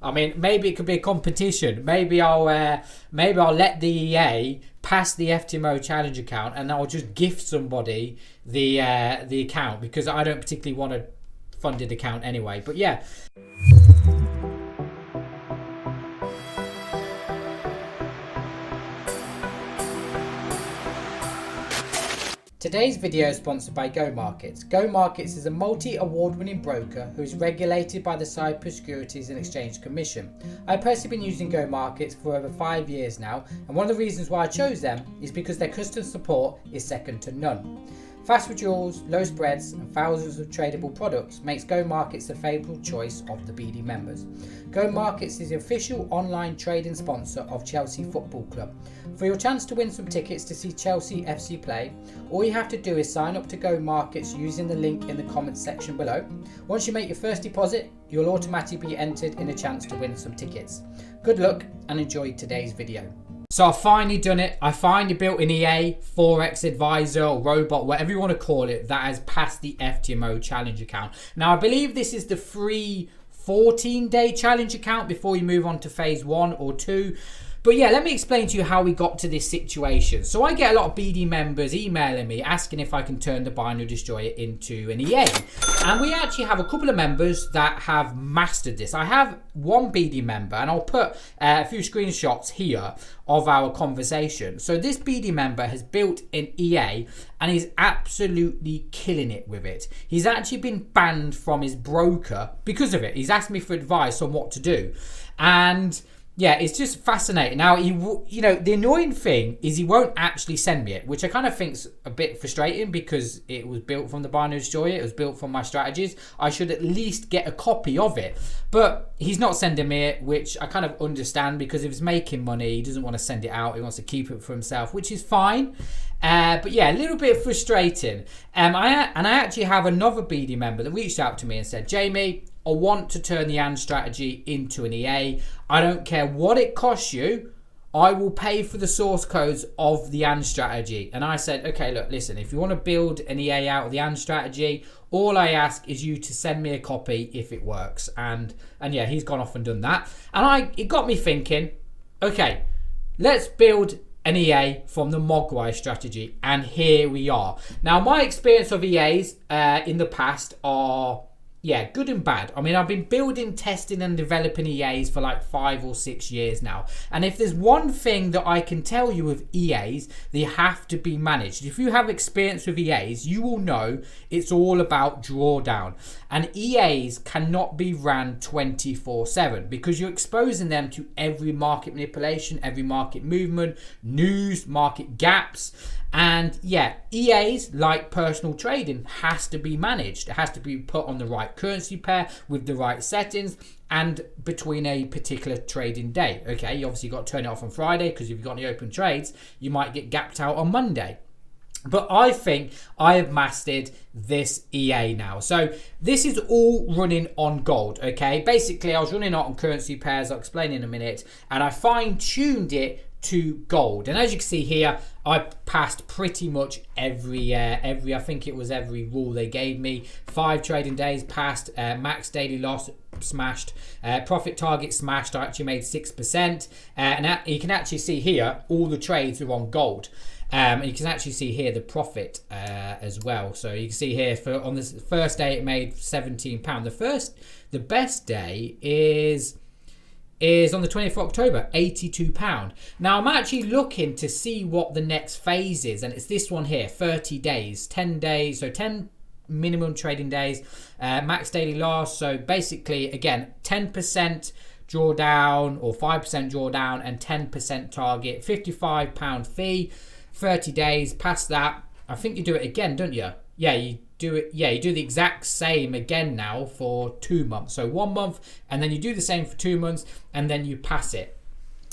I mean, maybe it could be a competition. Maybe I'll let the EA pass the FTMO challenge account, and I'll just gift somebody the account, because I don't particularly want a funded account anyway. But yeah. Today's video is sponsored by Go Markets. Go Markets is a multi-award-winning broker who is regulated by the Cyprus Securities and Exchange Commission. I've personally been using Go Markets for over 5 years now, and one of the reasons why I chose them is because their customer support is second to none. Fast withdrawals, low spreads, and thousands of tradable products makes Go Markets the favourite choice of the BD members. Go Markets is the official online trading sponsor of Chelsea Football Club. For your chance to win some tickets to see Chelsea FC play, all you have to do is sign up to Go Markets using the link in the comments section below. Once you make your first deposit, you'll automatically be entered in a chance to win some tickets. Good luck and enjoy today's video. So I've finally done it. I finally built an EA, Forex advisor, or robot, whatever you want to call it, that has passed the FTMO challenge account. Now I believe this is the free 14-day challenge account before you move on to phase 1 or 2. But yeah, let me explain to you how we got to this situation. So I get a lot of BD members emailing me asking if I can turn the binary destroyer into an EA. And we actually have a couple of members that have mastered this. I have one BD member, and I'll put a few screenshots here of our conversation. So this BD member has built an EA and he's absolutely killing it with it. He's actually been banned from his broker because of it. He's asked me for advice on what to do. And yeah, it's just fascinating. Now, the annoying thing is he won't actually send me it, which I kind of think's a bit frustrating because it was built from the binary destroyer. It was built from my strategies. I should at least get a copy of it. But he's not sending me it, which I kind of understand, because if he's making money, he doesn't want to send it out. He wants to keep it for himself, which is fine. But yeah, a little bit frustrating. I actually have another BD member that reached out to me and said, Jamie, I want to turn the AND strategy into an EA. I don't care what it costs you. I will pay for the source codes of the AND strategy. And I said, okay, look, listen, if you want to build an EA out of the AND strategy, all I ask is you to send me a copy if it works. And yeah, he's gone off and done that. And it got me thinking, okay, let's build an EA from the Mogwai strategy. And here we are. Now, my experience of EAs in the past are, yeah, good and bad. I mean, I've been building, testing and developing EAs for like 5 or 6 years now. And if there's one thing that I can tell you with EAs, they have to be managed. If you have experience with EAs, you will know it's all about drawdown. And EAs cannot be ran 24/7 because you're exposing them to every market manipulation, every market movement, news, market gaps. And yeah, EAs, like personal trading, has to be managed. It has to be put on the right currency pair with the right settings and between a particular trading day. Okay, you obviously got to turn it off on Friday because if you've got any open trades, you might get gapped out on Monday. But I think I have mastered this EA now. So this is all running on gold, okay? Basically, I was running it on currency pairs, I'll explain in a minute, and I fine-tuned it to gold. And as you can see here, I passed pretty much every I think it was every rule they gave me. 5 trading days passed, max daily loss smashed, profit target smashed. I actually made 6%, and you can actually see here all the trades are on gold. And you can actually see here the profit as well. So you can see here on this first day it made £17. The best day is on the 20th of October, £82. Now I'm actually looking to see what the next phase is, and it's this one here, 30 days, 10 days, so 10 minimum trading days, max daily loss. So basically, again, 10% drawdown or 5% drawdown and 10% target, £55 fee, 30 days. Past that, I think you do it again, don't you? Yeah, you do it. Yeah, you do the exact same again now for 2 months. So 1 month, and then you do the same for 2 months, and then you pass it.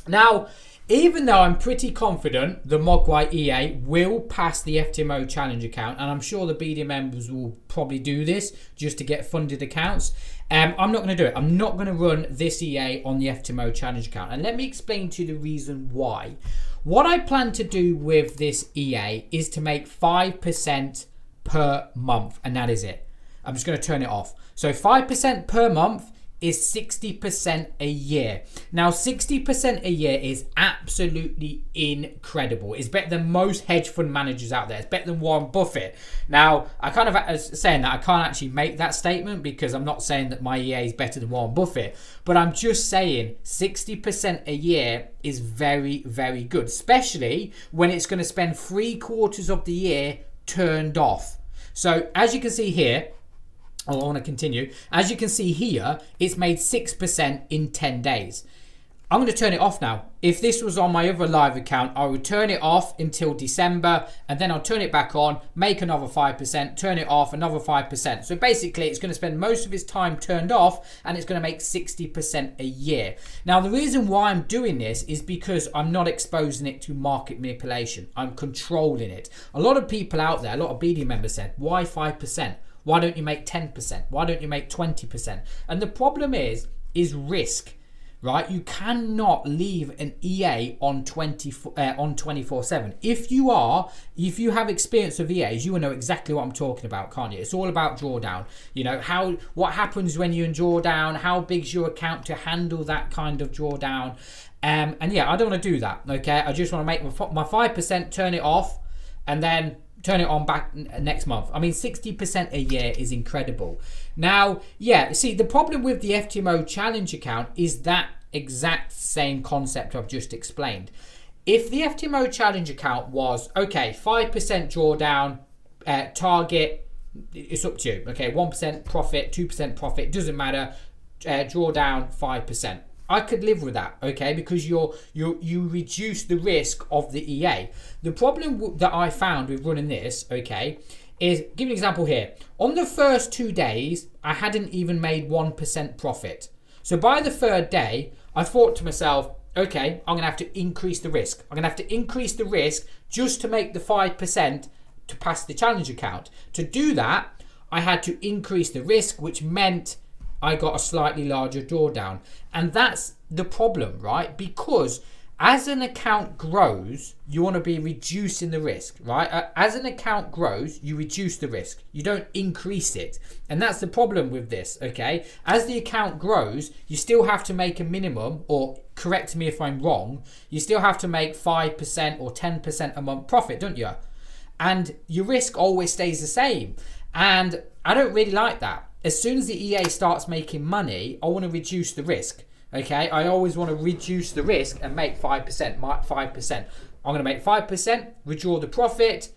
Now, even though I'm pretty confident the Mogwai EA will pass the FTMO challenge account, and I'm sure the BD members will probably do this just to get funded accounts, I'm not going to do it. I'm not going to run this EA on the FTMO challenge account. And let me explain to you the reason why. What I plan to do with this EA is to make 5% per month, and that is it. I'm just going to turn it off. So 5% per month is 60% a year. Now 60% a year is absolutely incredible. It's better than most hedge fund managers out there. It's better than Warren Buffett. Now I kind of saying that I can't actually make that statement because I'm not saying that my EA is better than Warren Buffett, but I'm just saying 60% a year is very, very good, especially when it's going to spend 3/4 of the year turned off. So as you can see here, I want to continue. As you can see here, it's made 6% in 10 days. I'm going to turn it off now. If this was on my other live account, I would turn it off until December, and then I'll turn it back on, make another 5%, turn it off, another 5%. So basically, it's going to spend most of its time turned off, and it's going to make 60% a year. Now, the reason why I'm doing this is because I'm not exposing it to market manipulation. I'm controlling it. A lot of people out there, a lot of BD members said, why 5%? Why don't you make 10%? Why don't you make 20%? And the problem is risk, right? You cannot leave an EA on 24/7. If you have experience of EAs, you will know exactly what I'm talking about, can't you? It's all about drawdown. You know, what happens when you're in drawdown, how big's your account to handle that kind of drawdown. And yeah, I don't want to do that, okay? I just want to make my 5%, turn it off, and then turn it on back next month. I mean, 60% a year is incredible. Now, yeah, see, the problem with the FTMO challenge account is that exact same concept I've just explained. If the FTMO challenge account was, okay, 5% drawdown, target, it's up to you, okay, 1% profit, 2% profit, doesn't matter, drawdown 5%. I could live with that, okay, because you reduce the risk of the EA. The problem that I found with running this, okay, is, give you an example here. On the first 2 days, I hadn't even made 1% profit. So by the third day, I thought to myself, okay, I'm going to have to increase the risk. I'm going to have to increase the risk just to make the 5% to pass the challenge account. To do that, I had to increase the risk, which meant I got a slightly larger drawdown. And that's the problem, right? Because as an account grows, you want to be reducing the risk, right? As an account grows, you reduce the risk. You don't increase it. And that's the problem with this, okay? As the account grows, you still have to make a minimum, or correct me if I'm wrong, you still have to make 5% or 10% a month profit, don't you? And your risk always stays the same. And I don't really like that. As soon as the EA starts making money, I want to reduce the risk. Okay, I always want to reduce the risk and make 5%. 5%. I'm going to make 5%, withdraw the profit,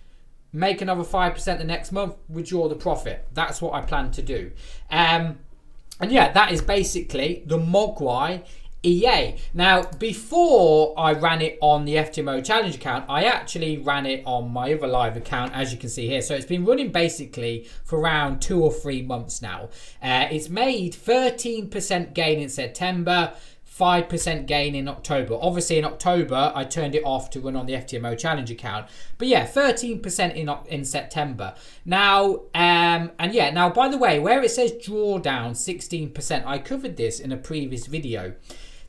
make another 5% the next month, withdraw the profit. That's what I plan to do. And yeah, that is basically the Mogwai EA. Now, before I ran it on the FTMO challenge account, I actually ran it on my other live account, as you can see here. So it's been running basically for around 2 or 3 months now. It's made 13% gain in September, 5% gain in October. Obviously in October, I turned it off to run on the FTMO challenge account. But yeah, 13% in September. Now, and yeah, now by the way, where it says drawdown 16%, I covered this in a previous video.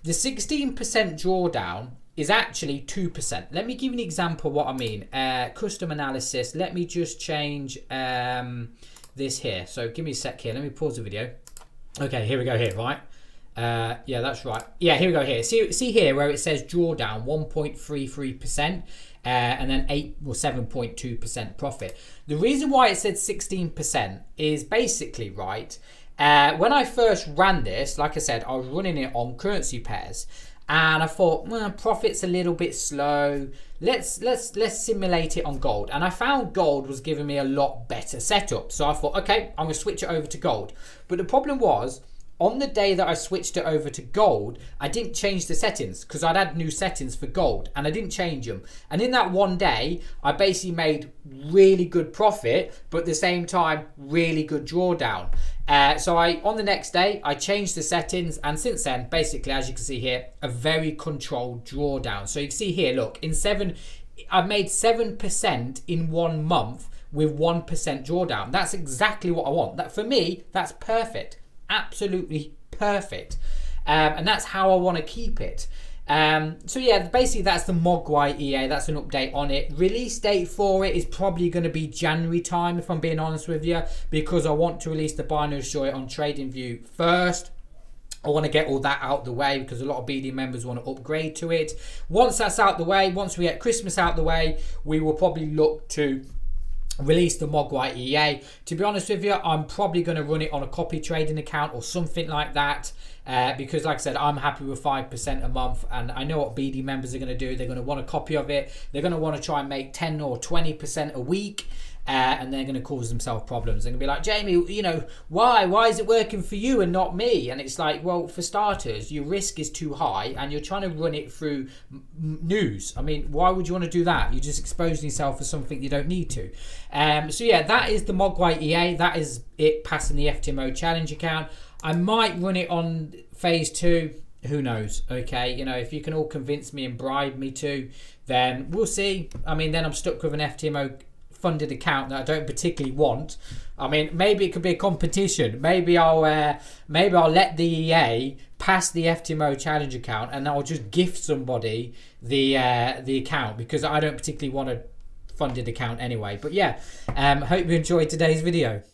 The 16% drawdown is actually 2%. Let me give you an example of what I mean. Custom analysis. Let me just change this here. So give me a sec here. Let me pause the video. Okay, here we go here, right? Yeah, that's right. Yeah, here we go here. See here where it says drawdown 1.33%. And then 7.2% profit. The reason why it said 16% is basically, right, when I first ran this, like I said, I was running it on currency pairs, and I thought, well, profit's a little bit slow. Let's simulate it on gold. And I found gold was giving me a lot better setup. So I thought, okay, I'm gonna switch it over to gold. But the problem was, on the day that I switched it over to gold, I didn't change the settings because I'd had new settings for gold and I didn't change them. And in that one day, I basically made really good profit, but at the same time, really good drawdown. So on the next day, I changed the settings, and since then, basically, as you can see here, a very controlled drawdown. So you can see here, look, I've made 7% in 1 month with 1% drawdown. That's exactly what I want. That, for me, that's perfect. Absolutely perfect. And that's how I want to keep it. So yeah, basically that's the Mogwai EA. That's an update on it. Release date for it is probably going to be January time, if I'm being honest with you, because I want to release the binary destroyer on TradingView first. I want to get all that out the way because a lot of BD members want to upgrade to it. Once that's out the way, once we get Christmas out the way, we will probably look to release the Mogwai EA. To be honest with you, I'm probably going to run it on a copy trading account or something like that, because like I said, I'm happy with 5% a month, and I know what BD members are going to do. They're going to want a copy of it. They're going to want to try and make 10 or 20% a week. And they're going to cause themselves problems. They're going to be like, Jamie, you know, why is it working for you and not me? And it's like, well, for starters, your risk is too high and you're trying to run it through news. I mean, why would you want to do that? You're just exposing yourself for something you don't need to. So yeah, that is the Mogwai EA. That is it passing the FTMO challenge account. I might run it on phase 2. Who knows? Okay, you know, if you can all convince me and bribe me to, then we'll see. I mean, then I'm stuck with an FTMO funded account that I don't particularly want. I mean, maybe it could be a competition. Maybe I'll let the EA pass the FTMO challenge account, and I'll just gift somebody the account because I don't particularly want a funded account anyway. But yeah, hope you enjoyed today's video.